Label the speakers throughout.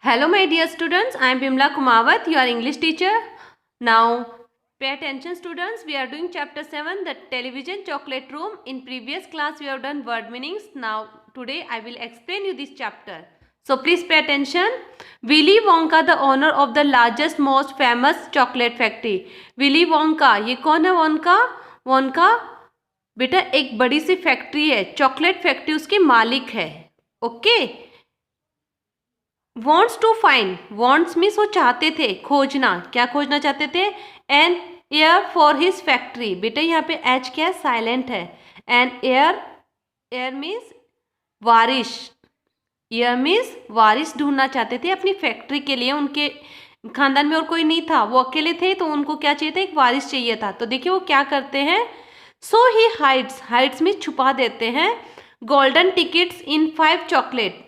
Speaker 1: Hello my dear students, I am Bimla Kumawat, your English teacher. Now pay attention students, we are doing chapter 7, the television chocolate room. In previous class we have done word meanings. Now today I will explain you this chapter. So please pay attention. Willy Wonka, the owner of the largest most famous chocolate factory. Willy Wonka, ये कौन है वोनका? वोनका बेटा एक बड़ी सी factory है, chocolate factory उसके मालिक है. Okay. Wants to find, wants means वो चाहते थे, खोजना. क्या खोजना चाहते थे? An heir for his factory. बेटा यहाँ पे एच क्या है? साइलेंट है. एन एयर, एयर मीन्स वारिश. एयर मीन्स वारिश ढूंढना चाहते थे अपनी फैक्ट्री के लिए. उनके खानदान में और कोई नहीं था, वो अकेले थे, तो उनको क्या चाहिए था? एक वारिश चाहिए था. तो देखिए वो क्या करते हैं. सो ही हाइड्स, हाइड्स मीन्स छुपा देते हैं. गोल्डन टिकट्स इन 5 चॉकलेट.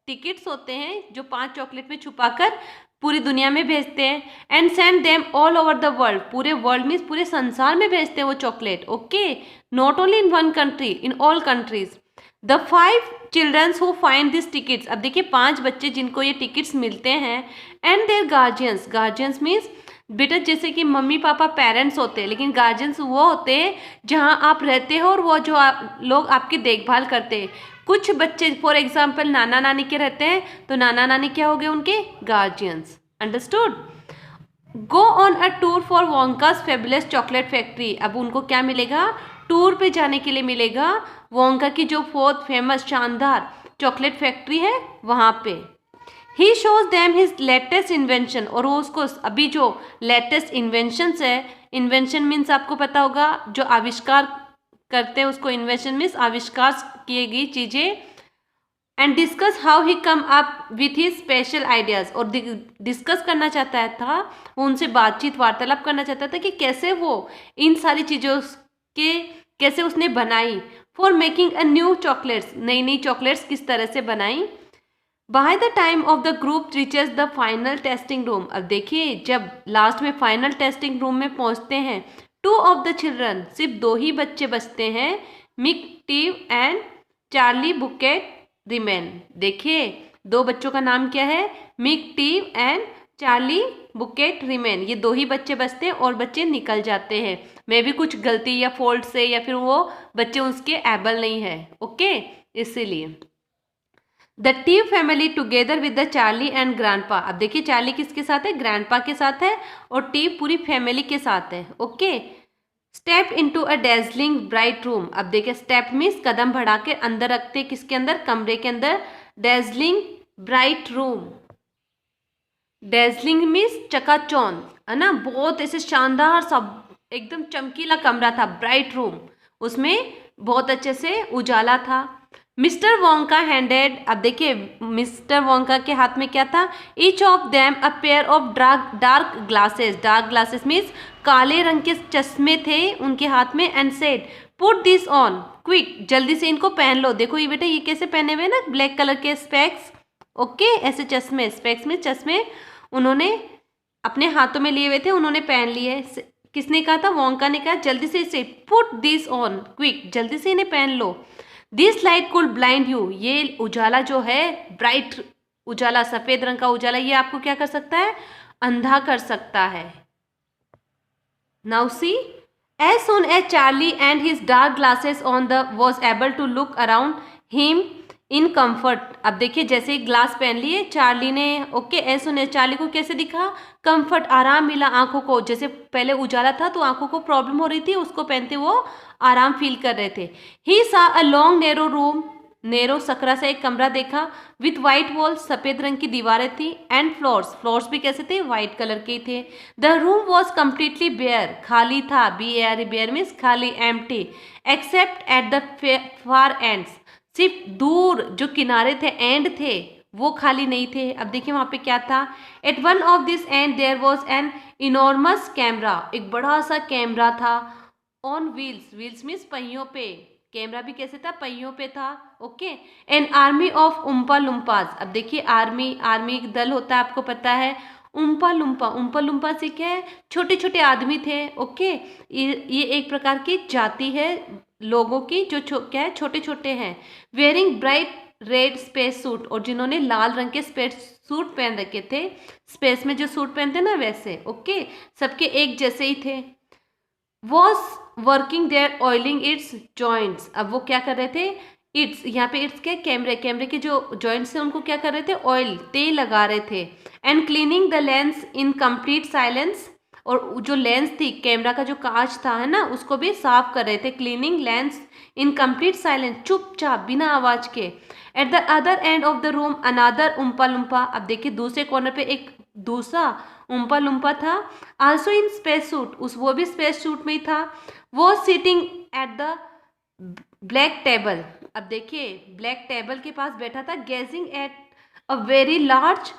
Speaker 1: टिकट्स होते हैं जो 5 चॉकलेट में छुपाकर पूरी दुनिया में भेजते हैं. And send them all over the world. पूरे वर्ल्ड में, पूरे संसार में भेजते हैं वो चॉकलेट. Okay. Not only in one country, in all countries. The 5 childrens who find this tickets. अब देखिए 5 बच्चे जिनको ये टिकट्स मिलते हैं. And their guardians, guardians means बेटा जैसे कि मम्मी पापा पेरेंट्स होते हैं, लेकिन गार्जियंस वो होते हैं जहाँ आप रहते हो और वो जो लोग आपकी देखभाल करते हैं. कुछ बच्चे फॉर एग्जाम्पल नाना नानी के रहते हैं, तो नाना नानी क्या हो गए? उनके guardians. Understood. Go on a tour for Wonka's fabulous chocolate factory. अब उनको क्या मिलेगा? टूर पे जाने के लिए मिलेगा वोंका की जो बहुत फेमस शानदार चॉकलेट फैक्ट्री है वहाँ पे. He shows them his latest invention. और वो उसको अभी जो लेटेस्ट इन्वेंशंस है, इन्वेंशन मीन्स आपको पता होगा जो आविष्कार करते हैं उसको इन्वेंशन मीन्स आविष्कार किए गई चीज़ें. And discuss how he come up with his special ideas. और डिस्कस करना चाहता था, वो उनसे बातचीत वार्तालाप करना चाहता था कि कैसे वो इन सारी चीज़ों के कैसे उसने बनाई. For making a new chocolates, नई नई चॉकलेट्स किस तरह से बनाई. By the time of the group reaches the final testing room. अब देखिए जब लास्ट में फाइनल टेस्टिंग रूम में पहुंचते हैं, 2 ऑफ द चिल्ड्रन, सिर्फ 2 ही बच्चे बचते हैं. Mike Teavee and Charlie Bucket remain. देखिए 2 बच्चों का नाम क्या है? Mike Teavee and Charlie Bucket remain. ये 2 ही बच्चे बचते हैं और बच्चे निकल जाते हैं. मे भी कुछ गलती या फॉल्ट से, या फिर वो बच्चे उसके एबल नहीं है. ओके. इसीलिए the Teavee family together with the Charlie and grandpa. अब देखिए चार्ली किसके साथ है? ग्रैंडपा के साथ है. और टीव पूरी फैमिली के साथ है. Okay. Step into a dazzling bright room. अब देखिए स्टेप मीन्स कदम बढ़ा के अंदर रखते, किसके अंदर? कमरे के अंदर. Dazzling bright room. Dazzling means चकाचौंध, है ना? बहुत ऐसे शानदार सब एकदम चमकीला कमरा था. ब्राइट रूम, उसमें बहुत अच्छे से उजाला था. Mister Wonka handed. अब देखिए मिस्टर वोंका के हाथ में क्या था? Each of them a pair of dark glasses. Dark glasses means काले रंग के चश्मे थे उनके हाथ में. And said put this on quick. जल्दी से इनको पहन लो. देखो ये बेटा ये कैसे पहने हुए ना, ब्लैक कलर के स्पेक्स. ओके. ऐसे चश्मे, स्पेक्स में चश्मे उन्होंने अपने हाथों में लिए हुए थे, उन्होंने पहन लिए. किसने कहा था? वोंका ने कहा जल्दी से इसे पुट दिस ऑन क्विक, जल्दी से इन्हें पहन लो. This light could blind you. ये उजाला जो है, ब्राइट उजाला, सफेद रंग का उजाला, ये आपको क्या कर सकता है? अंधा कर सकता है. Now see, as soon as Charlie and his dark glasses on the was able to look around him in comfort. अब देखिए जैसे ग्लास पहन लिए चार्ली ने. Okay. As soon as, Charlie को कैसे दिखा? कंफर्ट, आराम मिला आंखों को. जैसे पहले उजाला था तो आंखों को प्रॉब्लम हो रही थी, उसको पहनते वो आराम फील कर रहे थे. ही सा a long narrow room. Narrow Sakra सा एक कमरा देखा. विथ वाइट वॉल, सफेद रंग की दीवारें थी. एंड फ्लोर्स, फ्लोर्स भी कैसे थे? वाइट कलर के थे. The room was completely bare, खाली था. BARE, बेयर मीन्स खाली, empty. Except at the far ends. सिर्फ दूर जो किनारे थे, एंड थे, वो खाली नहीं थे. अब देखिए वहां पे क्या था? At one of this end there was an enormous camera. एक बड़ा सा कैमरा था. ऑन व्हील्स, व्हील्स मीन्स पहियों पे. कैमरा भी कैसे था? पहियों पे था. Okay. An army of Oompa Loompas. अब देखिए आर्मी, आर्मी एक दल होता है आपको पता है. उम्पा लुम्पा, उम्पा लुम्पा से क्या है? छोटे छोटे आदमी थे. ओके. ये एक प्रकार की जाति है लोगों की जो क्या है? छोटे छोटे हैं. Wearing bright red space suit, और जिन्होंने लाल रंग के स्पेस सूट पहन रखे थे, स्पेस में जो सूट पहनते ना वैसे, ओके, सबके एक जैसे ही थे। Was working there oiling its joints, अब वो क्या कर रहे थे, इट्स, यहाँ पे इट्स के कैमरे, कैमरे के जो जॉइंट्स थे उनको क्या कर रहे थे, ऑयल, तेल लगा रहे थे। And cleaning the lens in complete silence, और जो लेंस थी, कैमरा का जो कांच था है ना, उसको भी साफ कर रहे थे। Cleaning lens in complete silence, चुपचाप बिना आवाज के। At the other end of the room another Oompa Loompa, अब देखिए दूसरे कॉर्नर पे एक दूसरा उम्पा लुम्पा था, आल्सो इन स्पेस सूट, उस वो भी स्पेस सूट में ही था। वो sitting at the black table, अब देखिए ब्लैक टेबल के पास बैठा था, gazing at a very large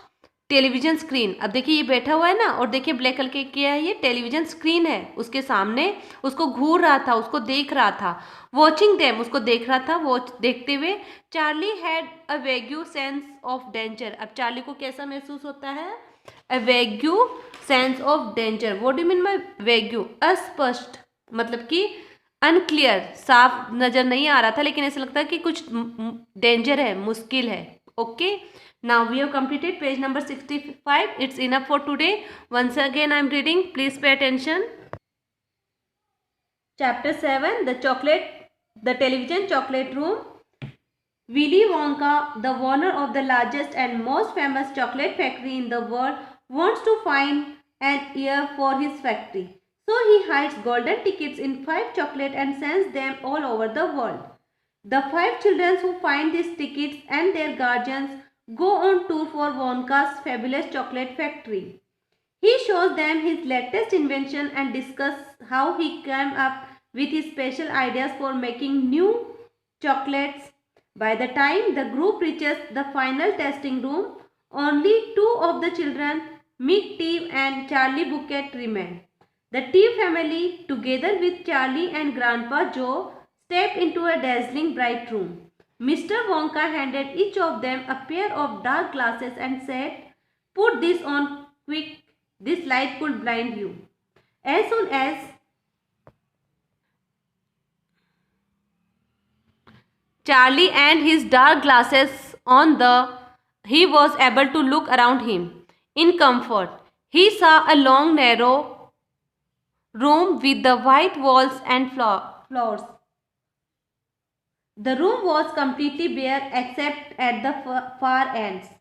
Speaker 1: television screen, अब देखिए ये बैठा हुआ है ना, और देखिए ब्लैक कलर के क्या है, ये टेलीविजन स्क्रीन है उसके सामने, उसको घूर रहा था, उसको देख रहा था। वॉचिंग देम, उसको देख रहा था, वो देखते हुए। Charlie had a vague sense of danger, अब चार्ली को कैसा महसूस होता है, a vague sense of danger. What do mean by vague, अस्पष्ट, मतलब कि अनक्लियर, साफ नजर नहीं आ रहा था, लेकिन ऐसा लगता है कि कुछ डेंजर है, मुश्किल है। Okay, now we have completed page number 65. It's enough for today. Once again I am reading, please pay attention. Chapter 7, the television chocolate room. Willy Wonka, the owner of the largest and most famous chocolate factory in the world, wants to find an heir for his factory. So he hides golden tickets in 5 chocolate and sends them all over the world. The 5 children who find these tickets and their guardians go on tour for Wonka's fabulous chocolate factory. He shows them his latest invention and discusses how he came up with his special ideas for making new chocolates. By the time the group reaches the final testing room, only 2 of the children, Mick Steve and Charlie Bouquet, remain. The Steve family, together with Charlie and Grandpa Joe, stepped into a dazzling bright room. Mr. Wonka handed each of them a pair of dark glasses and said, "Put this on quick, this light could blind you." As soon as Charlie and his dark glasses on, he was able to look around him in comfort. He saw a long narrow room with the white walls and floors. The room was completely bare except at the far ends.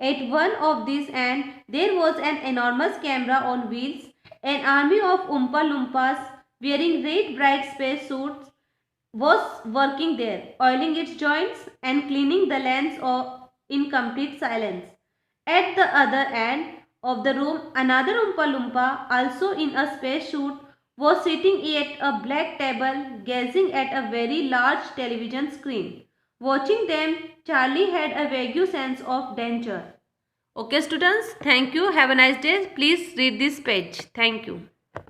Speaker 1: At one of these ends, there was an enormous camera on wheels. An army of Oompa Loompas wearing red bright space suits was working there, oiling its joints and cleaning the lens in complete silence. At the other end of the room, another Oompa Loompa, also in a space suit, was sitting at a black table, gazing at a very large television screen. Watching them, Charlie had a vague sense of danger. Okay students, thank you. Have a nice day. Please read this page. Thank you.